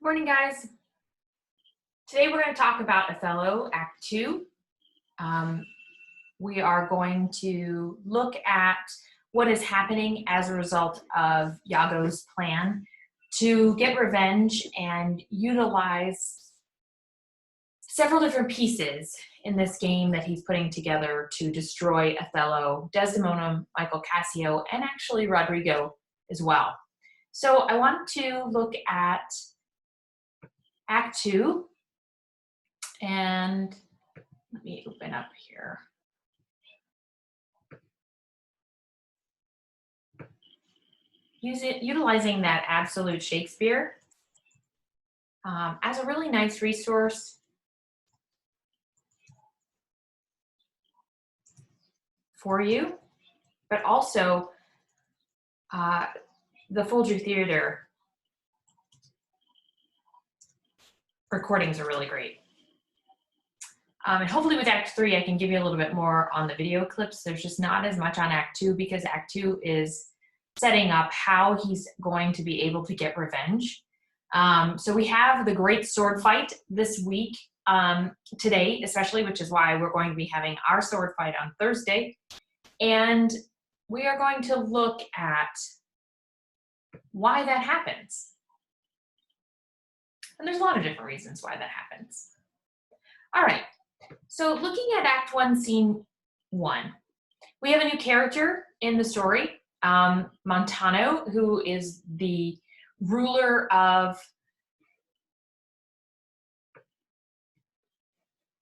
Good morning, guys. Today we're going to talk about Othello, Act 2. We are going to look at what is happening as a result of Iago's plan to get revenge and utilize several different pieces in this game that he's putting together to destroy Othello, Desdemona, Michael Cassio, and actually Rodrigo as well. So I want to look at Act 2. And let me open up here. Utilizing that absolute Shakespeare as a really nice resource for you, but also the Folger Theater recordings are really great. And hopefully with Act 3, I can give you a little bit more on the video clips. There's just not as much on Act 2 because Act 2 is setting up how he's going to be able to get revenge. So we have the great sword fight this week, today especially, which is why we're going to be having our sword fight on Thursday. And we are going to look at why that happens. And there's a lot of different reasons why that happens. All right. So looking at Act 1, Scene 1, we have a new character in the story, Montano, who is the ruler of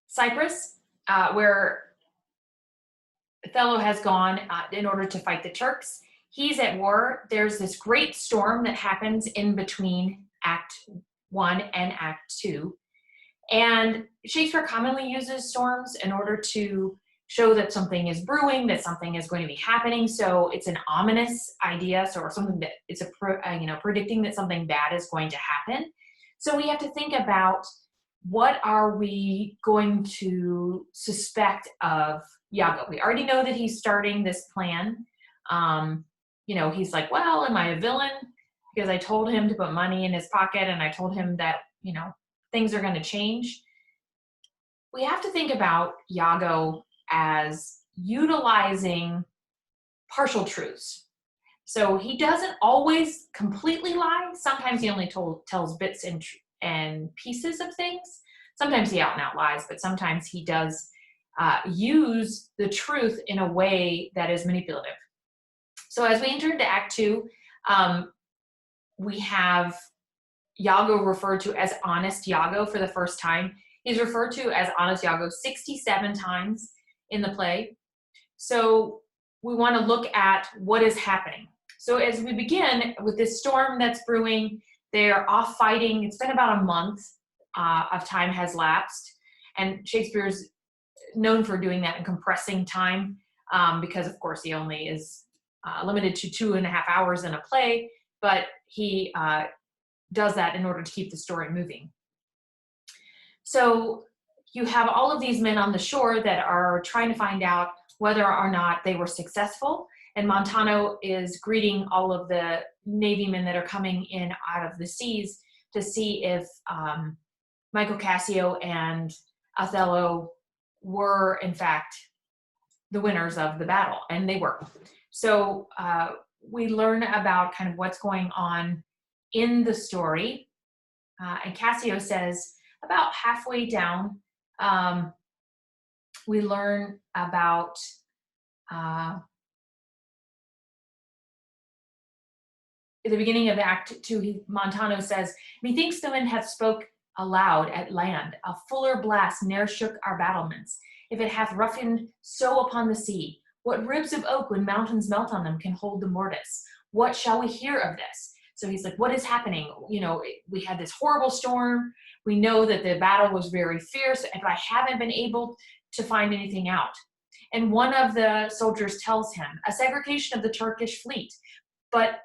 Cyprus, where Othello has gone in order to fight the Turks. He's at war. There's this great storm that happens in between Act 1 and Act 2. And Shakespeare commonly uses storms in order to show that something is brewing, that something is going to be happening. So it's an ominous idea, or something that it's predicting that something bad is going to happen. So we have to think about what are we going to suspect of Iago. We already know that he's starting this plan. He's like, well, am I a villain? Because I told him to put money in his pocket and I told him that, things are going to change. We have to think about Iago as utilizing partial truths. So he doesn't always completely lie. Sometimes he only tells bits and pieces of things. Sometimes he out and out lies, but sometimes he does use the truth in a way that is manipulative. So as we enter into Act 2, we have Iago referred to as Honest Iago for the first time. He's referred to as Honest Iago 67 times in the play. So we want to look at what is happening. So as we begin with this storm that's brewing, they're off fighting. It's been about a month of time has lapsed. And Shakespeare's known for doing that and compressing time because, of course, he only is limited to 2.5 hours in a play, but he does that in order to keep the story moving. So you have all of these men on the shore that are trying to find out whether or not they were successful. And Montano is greeting all of the Navy men that are coming in out of the seas to see if Michael Cassio and Othello were, in fact, the winners of the battle. And they were. So we learn about kind of what's going on in the story. And Cassio says about halfway down, we learn about at the beginning of Act 2, Montano says, "Methinks the wind hath spoke aloud at land, a fuller blast ne'er shook our battlements. If it hath roughened so upon the sea, what ribs of oak when mountains melt on them can hold the mortise? What shall we hear of this?" So he's like, what is happening? We had this horrible storm. We know that the battle was very fierce, and I haven't been able to find anything out. And one of the soldiers tells him, "A segregation of the Turkish fleet, but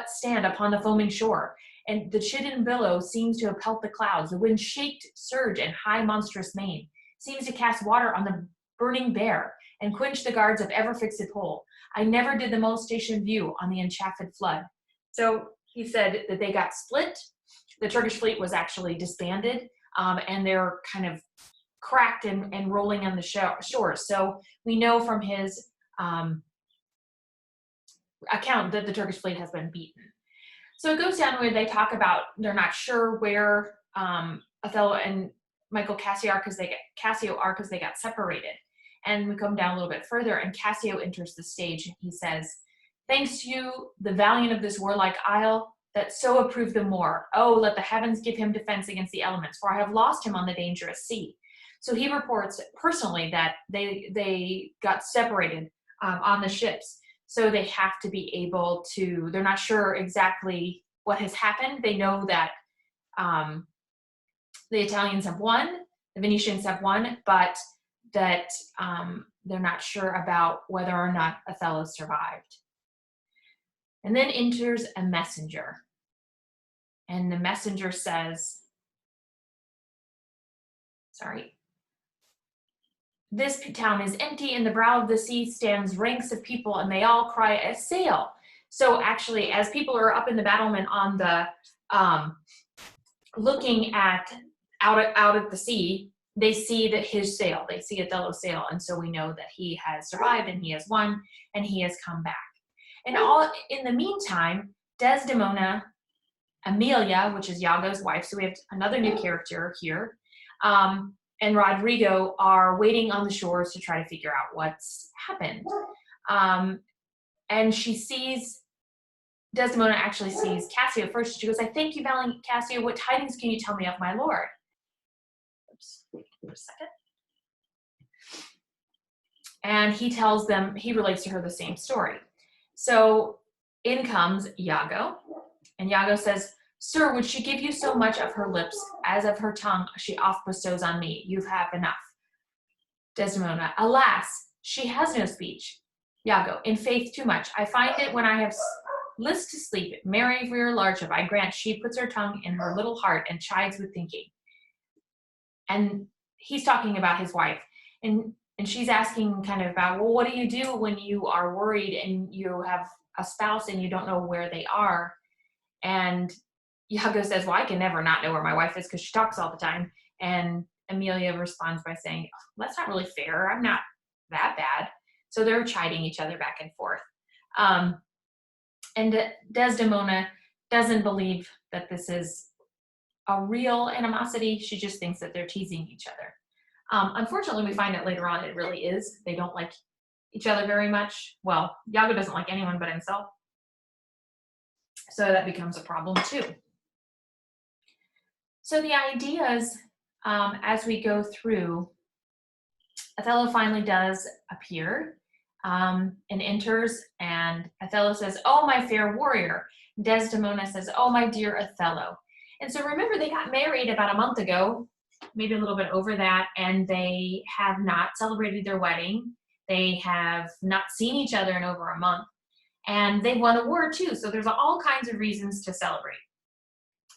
stand upon the foaming shore. And the chidden billow seems to have pelt the clouds. The wind shaked surge and high monstrous mane. Seems to cast water on the burning bear, and quench the guards of ever-fixed pole. I never did the molestation view on the enchaffed flood." So he said that they got split. the Turkish fleet was actually disbanded, and they're kind of cracked and rolling on the shores. So we know from his account that the Turkish fleet has been beaten. So it goes down where they talk about they're not sure where Othello and Michael Cassio are because they got separated. And we come down a little bit further, and Cassio enters the stage. He says, "Thanks to you, the valiant of this warlike isle, that so approve the more. Oh, let the heavens give him defense against the elements, for I have lost him on the dangerous sea." So he reports personally that they got separated on the ships. So they have to be able to, they're not sure exactly what has happened. They know that the Italians have won, the Venetians have won, but that they're not sure about whether or not Othello survived. And then enters a messenger. And the messenger says, "This town is empty. In the brow of the sea stands ranks of people, and they all cry, 'A sail!'" So actually, as people are up in the battlement on the, looking out at the sea, they see that his sail, they see Othello's sail, and so we know that he has survived and he has won and he has come back. And all in the meantime, Desdemona, Amelia, which is Iago's wife, so we have another new character here, and Rodrigo are waiting on the shores to try to figure out what's happened. And Desdemona actually sees Cassio first. She goes, "I thank you, valiant Cassio. What tidings can you tell me of my lord?" Oops, wait for a second. And he relates to her the same story. So in comes Iago, and Iago says, "Sir, would she give you so much of her lips as of her tongue she oft bestows on me? You have enough." Desdemona, "Alas, she has no speech." Iago, "In faith, too much. I find it when I have list to sleep. Marry rear large, I grant she puts her tongue in her little heart and chides with thinking." And he's talking about his wife, and she's asking kind of about, well, what do you do when you are worried and you have a spouse and you don't know where they are? And Iago says, "Well, I can never not know where my wife is because she talks all the time." And Amelia responds by saying, "That's not really fair. I'm not that bad." So they're chiding each other back and forth. And Desdemona doesn't believe that this is a real animosity. She just thinks that they're teasing each other. Unfortunately, we find out later on it really is. They don't like each other very much. Well, Iago doesn't like anyone but himself. So that becomes a problem too. So the ideas, as we go through, Othello finally does appear and enters, and Othello says, "Oh, my fair warrior." Desdemona says, "Oh, my dear Othello." And so remember, they got married about a month ago, maybe a little bit over that, and they have not celebrated their wedding. They have not seen each other in over a month, and they won a war too. So there's all kinds of reasons to celebrate.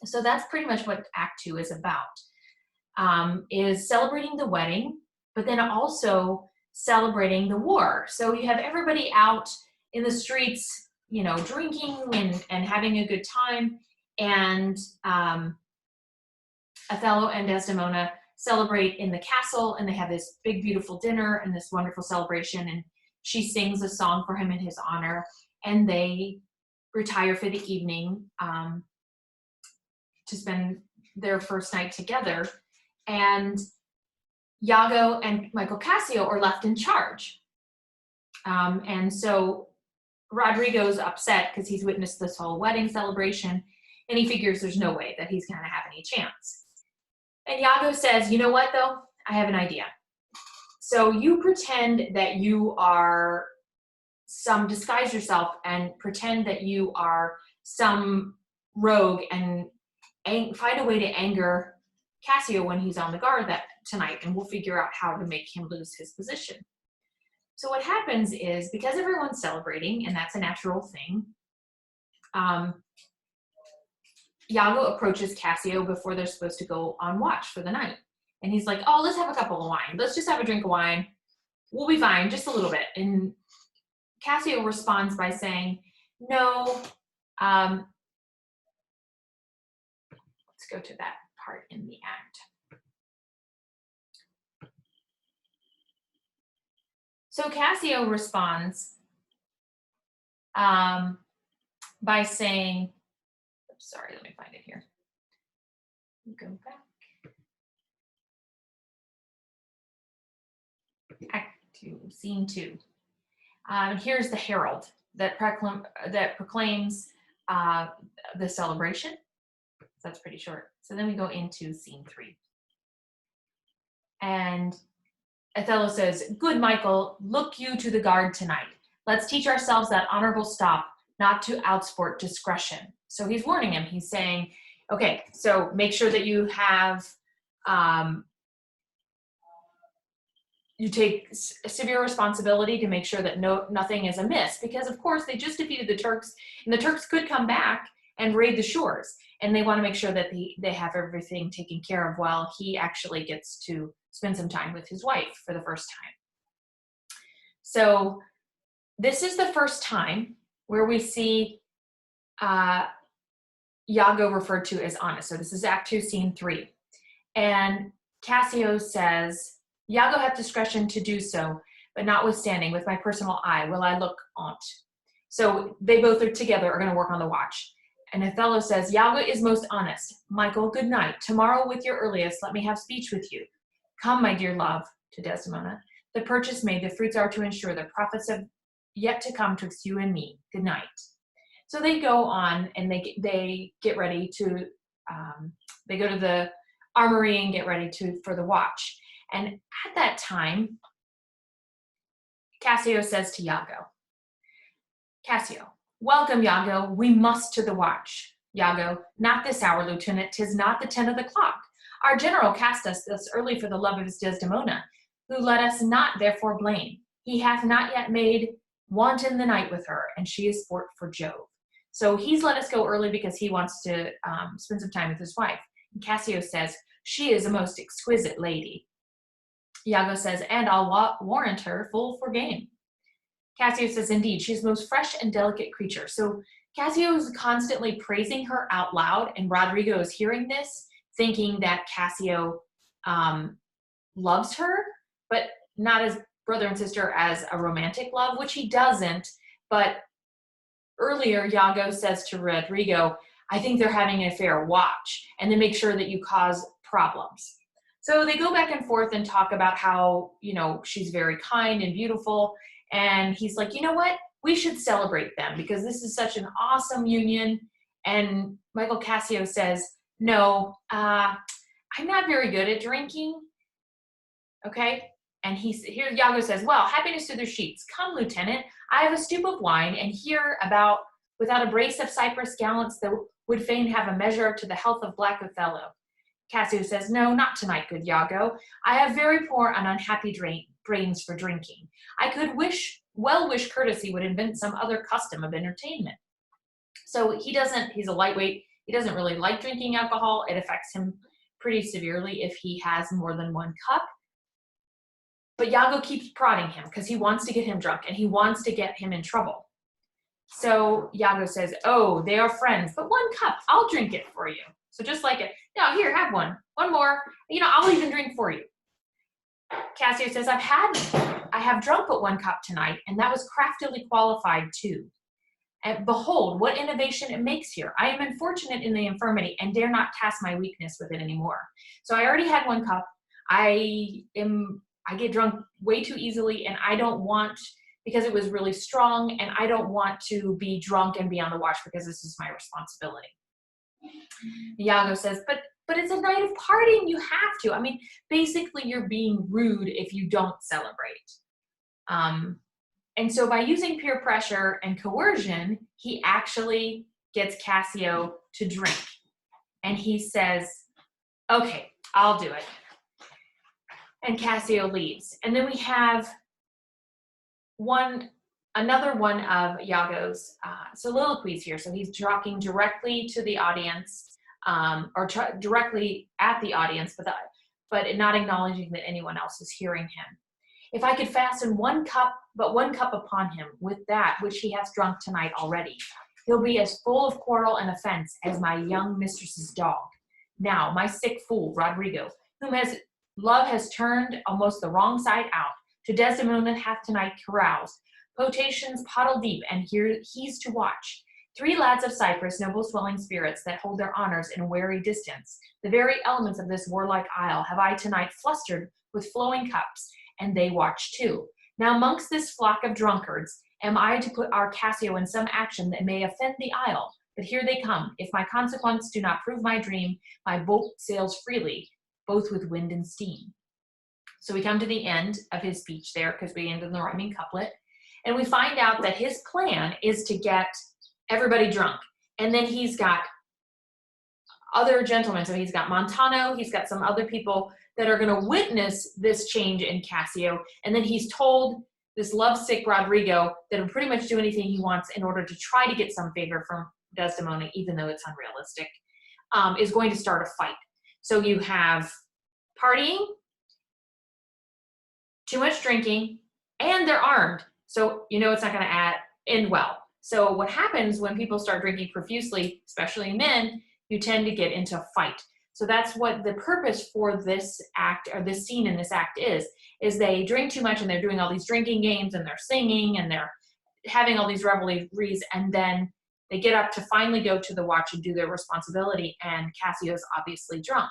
So that's pretty much what Act 2 is about, is celebrating the wedding, but then also celebrating the war. So you have everybody out in the streets, drinking and having a good time. And Othello and Desdemona celebrate in the castle, and they have this big, beautiful dinner and this wonderful celebration. And she sings a song for him in his honor, and they retire for the evening to spend their first night together. And Iago and Michael Cassio are left in charge. And so Rodrigo's upset because he's witnessed this whole wedding celebration, and he figures there's no way that he's going to have any chance. And Iago says, "You know what, though? I have an idea. So you pretend that you are disguise yourself and pretend that you are some rogue and find a way to anger Cassio when he's on the guard tonight, and we'll figure out how to make him lose his position." So what happens is, because everyone's celebrating, and that's a natural thing, Iago approaches Cassio before they're supposed to go on watch for the night. And he's like, "Oh, let's have a couple of wine. Let's just have a drink of wine. We'll be fine, just a little bit." And Cassio responds by saying, "No, go to that part in the act. So Cassio responds by saying, sorry, let me find it here. Go back. Act 2, scene 2. Here's the herald that proclaims the celebration. That's pretty short. So then we go into scene 3. And Othello says, "Good Michael, look you to the guard tonight. Let's teach ourselves that honorable stop, not to outsport discretion." So he's warning him. He's saying, okay, so make sure that you have, you take severe responsibility to make sure that nothing is amiss, because of course they just defeated the Turks, and the Turks could come back and raid the shores, and they want to make sure that they have everything taken care of while he actually gets to spend some time with his wife for the first time. So this is the first time where we see Iago referred to as honest. So this is Act 2, Scene 3. And Cassio says, "Iago hath discretion to do so, but notwithstanding, with my personal eye will I look on't." So they both are together, are going to work on the watch. And Othello says, "Iago is most honest. Michael, good night. Tomorrow with your earliest, let me have speech with you. Come, my dear love," to Desdemona. "The purchase made, the fruits are to ensure, the profits have yet to come twixt you and me. Good night." So they go on and they get ready to, they go to the armory and get ready for the watch. And at that time, Cassio says to Iago, "Cassio, welcome, Iago. We must to the watch." Iago, "Not this hour, Lieutenant. 'Tis not the 10 of the clock. Our general cast us thus early for the love of his Desdemona, who let us not therefore blame. He hath not yet made wanton the night with her, and she is sport for Jove." So he's let us go early because he wants to spend some time with his wife. And Cassio says, "She is a most exquisite lady." Iago says, "And I'll warrant her full for game." Cassio says, "Indeed, she's a most fresh and delicate creature." So Cassio is constantly praising her out loud, and Rodrigo is hearing this, thinking that Cassio loves her, but not as brother and sister as a romantic love, which he doesn't. But earlier, Iago says to Rodrigo, "I think they're having an affair, watch, and then make sure that you cause problems." So they go back and forth and talk about how, she's very kind and beautiful. And he's like, "You know what? We should celebrate them because this is such an awesome union." And Michael Cassio says, "No, I'm not very good at drinking." Okay. And here Iago says, "Well, happiness to their sheets. Come, Lieutenant, I have a stoop of wine, and here without a brace of Cyprus gallants that would fain have a measure to the health of Black Othello." Cassio says, "No, not tonight, good Iago. I have very poor and unhappy brains for drinking. I could wish courtesy would invent some other custom of entertainment." So he's a lightweight. He doesn't really like drinking alcohol. It affects him pretty severely if he has more than one cup. But Iago keeps prodding him because he wants to get him drunk and he wants to get him in trouble. So Iago says, "Oh, they are friends, but one cup, I'll drink it for you." So just like it, "No, here, have one more, I'll even drink for you." Cassio says, I have drunk but one cup tonight, and that was craftily qualified too. And behold, what innovation it makes here. I am unfortunate in the infirmity and dare not task my weakness with it anymore. So I already had one cup. I get drunk way too easily, and I don't want, because it was really strong, and I don't want to be drunk and be on the watch because this is my responsibility. Iago says, but it's a night of partying. You have to. I mean, basically you're being rude if you don't celebrate. And so by using peer pressure and coercion, he actually gets Cassio to drink. And he says, "Okay, I'll do it." And Cassio leaves. And then we have another one of Iago's soliloquies here. So he's talking directly to the audience, directly at the audience, but not acknowledging that anyone else is hearing him. "If I could fasten one cup upon him with that which he hath drunk tonight already, he'll be as full of quarrel and offense as my young mistress's dog. Now, my sick fool, Rodrigo, whom love has turned almost the wrong side out, to Desdemona hath tonight caroused, potations pottle deep, and here he's to watch. 3 lads of Cyprus, noble swelling spirits, that hold their honors in wary distance, the very elements of this warlike isle, have I tonight flustered with flowing cups, and they watch too. Now, mongst this flock of drunkards, am I to put our Cassio in some action that may offend the isle? But here they come. If my consequence do not prove my dream, my boat sails freely, both with wind and steam. So we come to the end of his speech there, because we ended the rhyming couplet, and we find out that his plan is to get everybody drunk. And then he's got other gentlemen. So he's got Montano, he's got some other people that are going to witness this change in Cassio. And then he's told this lovesick Rodrigo that he'll pretty much do anything he wants in order to try to get some favor from Desdemona, even though it's unrealistic, is going to start a fight. So you have partying, too much drinking, and they're armed. So you know it's not going to end well. So what happens when people start drinking profusely, especially men, you tend to get into a fight. So that's what the purpose for this act, or this scene in this act is they drink too much and they're doing all these drinking games and they're singing and they're having all these revelries, and then they get up to finally go to the watch and do their responsibility, and Cassio's obviously drunk.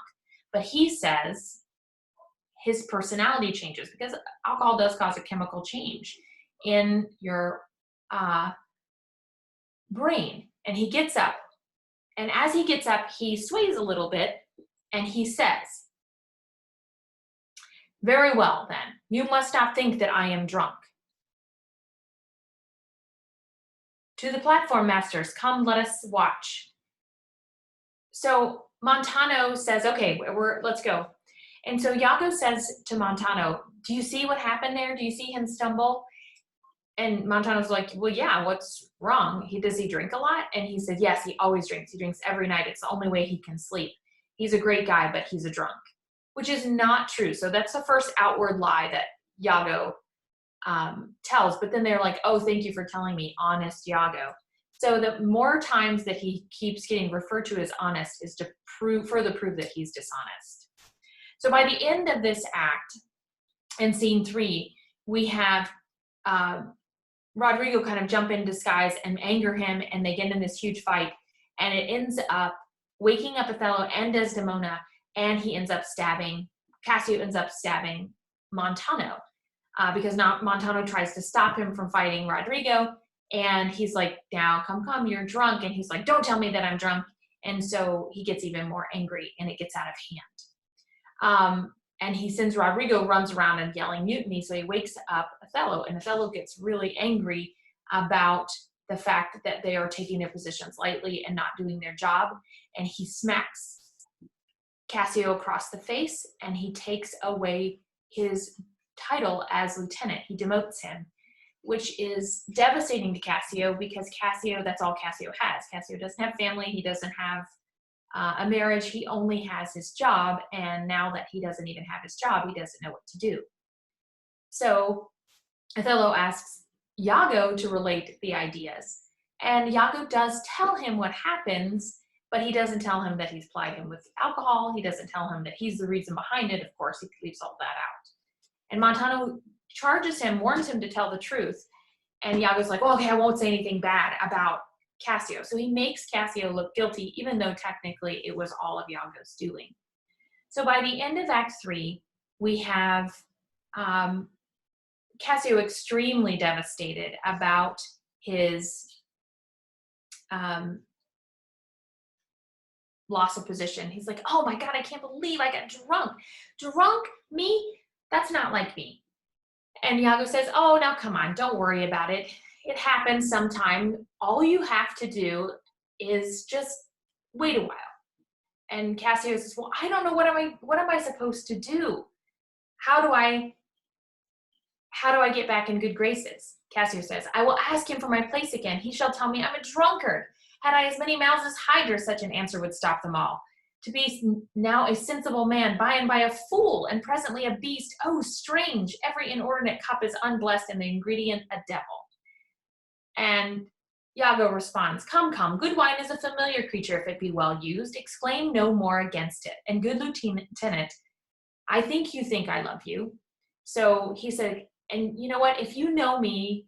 But he says his personality changes, because alcohol does cause a chemical change in your brain. And he gets up, and as he gets up, he sways a little bit, and he says, "Very well, then, you must not think that I am drunk. To the platform, masters, come, let us watch." So Montano says, "Okay, let's go." And so Iago says to Montano, "Do you see what happened there? Do you see him stumble?" And Montano's like, "Well, yeah, what's wrong? Does he drink a lot?" And he said, "Yes, he always drinks. He drinks every night. It's the only way he can sleep. He's a great guy, but he's a drunk," which is not true. So that's the first outward lie that Iago tells. But then they're like, "Oh, thank you for telling me, honest Iago." So the more times that he keeps getting referred to as honest is to further prove that he's dishonest. So by the end of this act, in scene 3, we have Rodrigo kind of jump in disguise and anger him, and they get in this huge fight, and it ends up waking up Othello and Desdemona, and Cassio ends up stabbing Montano, because now Montano tries to stop him from fighting Rodrigo, and he's like, "Now, come, you're drunk," and he's like, "Don't tell me that I'm drunk," and so he gets even more angry, and it gets out of hand. And he sends Rodrigo, runs around and yelling mutiny, so he wakes up Othello, and Othello gets really angry about the fact that they are taking their positions lightly and not doing their job, and he smacks Cassio across the face, and he takes away his title as lieutenant. He demotes him, which is devastating to Cassio, because Cassio, that's all Cassio has. Cassio doesn't have family, he doesn't have a marriage, he only has his job, and now that he doesn't even have his job, he doesn't know what to do. So Othello asks Iago to relate the ideas, and Iago does tell him what happens, but he doesn't tell him that he's plied him with alcohol. He doesn't tell him that he's the reason behind it. Of course, he leaves all that out. And Montano charges him, warns him to tell the truth, and Iago's like, "Oh, okay, I won't say anything bad about Cassio." So he makes Cassio look guilty, even though technically it was all of Iago's doing. So by the end of Act 3, we have Cassio extremely devastated about his loss of position. He's like, "Oh my God, I can't believe I got drunk. Drunk? Me? That's not like me." And Iago says, "Oh, now come on, don't worry about it. It happens sometime. All you have to do is just wait a while." And Cassio says, "Well, I don't know, what am I supposed to do? How do I get back in good graces?" Cassio says, "I will ask him for my place again. He shall tell me I'm a drunkard. Had I as many mouths as Hydra, such an answer would stop them all. To be now a sensible man, by and by a fool, and presently a beast. Oh, strange! Every inordinate cup is unblessed, and the ingredient a devil." And Iago responds, "Come, come, good wine is a familiar creature if it be well used. Exclaim no more against it. And good lieutenant, I think you think I love you." So he said, "And you know what? If you know me,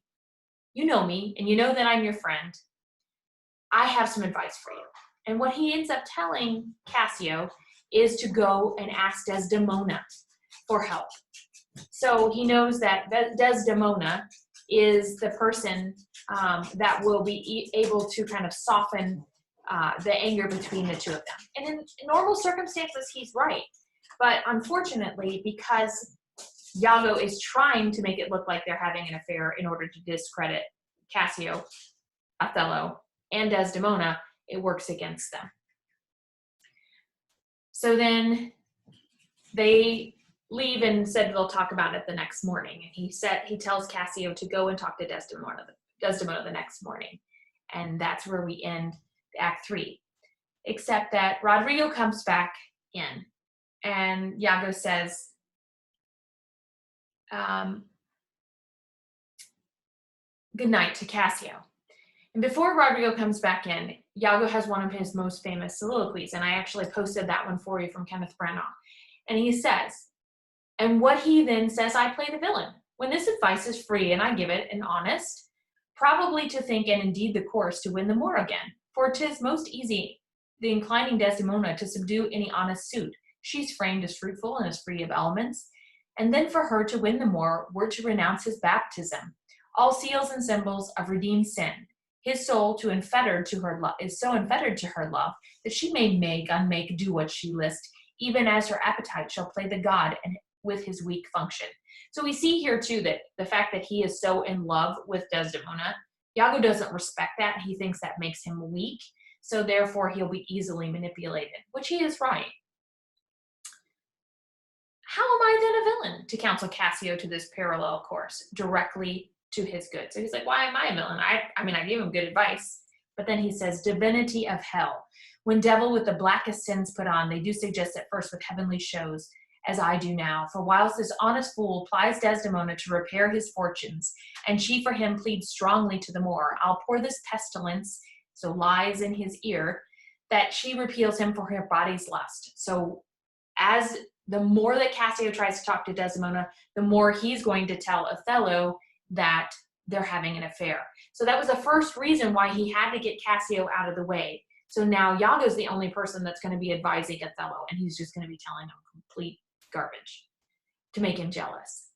and you know that I'm your friend, I have some advice for you." And what he ends up telling Cassio is to go and ask Desdemona for help. So he knows that Desdemona is the person that will be able to kind of soften the anger between the two of them. And in normal circumstances, he's right. But unfortunately, because Iago is trying to make it look like they're having an affair in order to discredit Cassio, Othello, and Desdemona, it works against them. So then they leave and said they'll talk about it the next morning. And he tells Cassio to go and talk to Desdemona the next morning. And that's where we end Act 3. Except that Rodrigo comes back in, and Iago says, good night to Cassio. And before Rodrigo comes back in, Iago has one of his most famous soliloquies, and I actually posted that one for you from Kenneth Branagh. And he says, and what he then says, I play the villain. When this advice is free and I give it and honest, probably to think and indeed the course to win the more again. For 'tis most easy the inclining Desdemona to subdue any honest suit. She's framed as fruitful and as free of elements. And then for her to win the more were to renounce his baptism, all seals and symbols of redeemed sin. His soul to unfettered to her is so unfettered to her love that she may make, unmake, do what she list, even as her appetite shall play the god and with his weak function. So we see here too that the fact that he is so in love with Desdemona, Iago doesn't respect that. He thinks that makes him weak. So therefore he'll be easily manipulated, which he is right. How am I then a villain? To counsel Cassio to this parallel course, directly to his good. So he's like, why am I a villain? I mean, I gave him good advice. But then he says, divinity of hell. When devil with the blackest sins put on, they do suggest at first with heavenly shows, as I do now. For whilst this honest fool plies Desdemona to repair his fortunes, and she for him pleads strongly to the more, I'll pour this pestilence, so lies in his ear, that she repeals him for her body's lust. So as the more that Cassio tries to talk to Desdemona, the more he's going to tell Othello that they're having an affair. So that was the first reason why he had to get Cassio out of the way. So now Iago's the only person that's going to be advising Othello, and he's just going to be telling him complete garbage to make him jealous.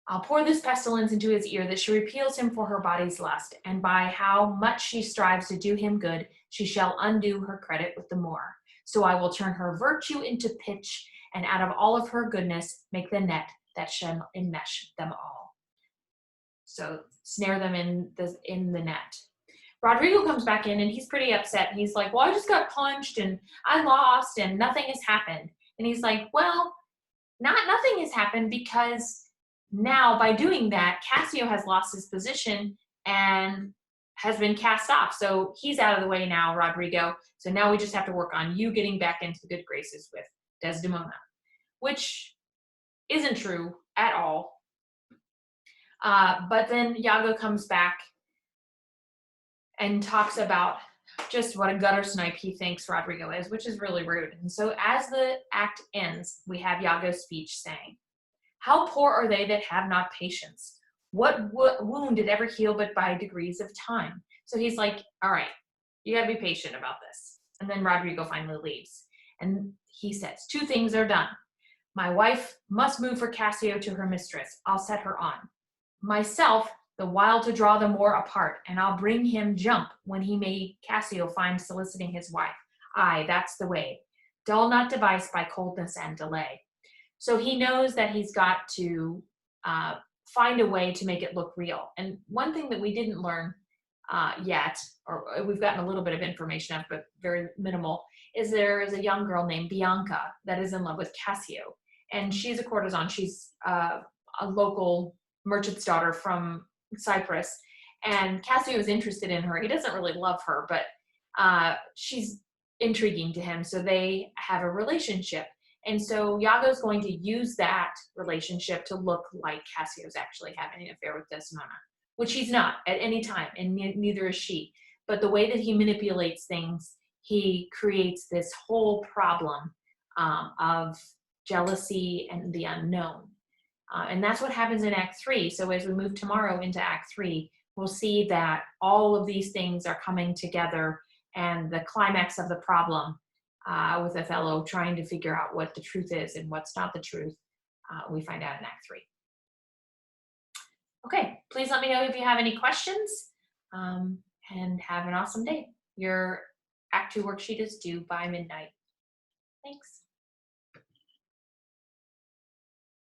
I'll pour this pestilence into his ear that she repeals him for her body's lust, and by how much she strives to do him good, she shall undo her credit with the more. So I will turn her virtue into pitch, and out of all of her goodness make the net that shall enmesh them all. So snare them in the net. Rodrigo comes back in and he's pretty upset. He's like, well, I just got punched and I lost and nothing has happened. And he's like, well, nothing has happened, because now by doing that, Cassio has lost his position and has been cast off. So he's out of the way now, Rodrigo. So now we just have to work on you getting back into the good graces with Desdemona, which isn't true at all. But then Iago comes back and talks about just what a gutter snipe he thinks Rodrigo is, which is really rude. And so as the act ends, we have Iago's speech saying, how poor are they that have not patience? What wound did ever heal but by degrees of time? So he's like, all right, you gotta be patient about this. And then Rodrigo finally leaves. And he says, two things are done. My wife must move for Cassio to her mistress. I'll set her on. Myself, the while to draw the more apart, and I'll bring him jump when he may Cassio find soliciting his wife. Aye, that's the way. Dull not device by coldness and delay. So he knows that he's got to find a way to make it look real. And one thing that we didn't learn yet, or we've gotten a little bit of information of, but very minimal, is there is a young girl named Bianca that is in love with Cassio. And she's a courtesan. She's a local merchant's daughter from Cyprus. And Cassio is interested in her. He doesn't really love her, but she's intriguing to him. So they have a relationship. And so Iago's going to use that relationship to look like Cassio's actually having an affair with Desdemona, which he's not at any time, and neither is she. But the way that he manipulates things, he creates this whole problem of jealousy and the unknown. And that's what happens in Act 3. So as we move tomorrow into Act 3, we'll see that all of these things are coming together, and the climax of the problem with Othello trying to figure out what the truth is and what's not the truth, we find out in Act 3. Okay, please let me know if you have any questions, and have an awesome day. Your Act 2 worksheet is due by midnight. Thanks.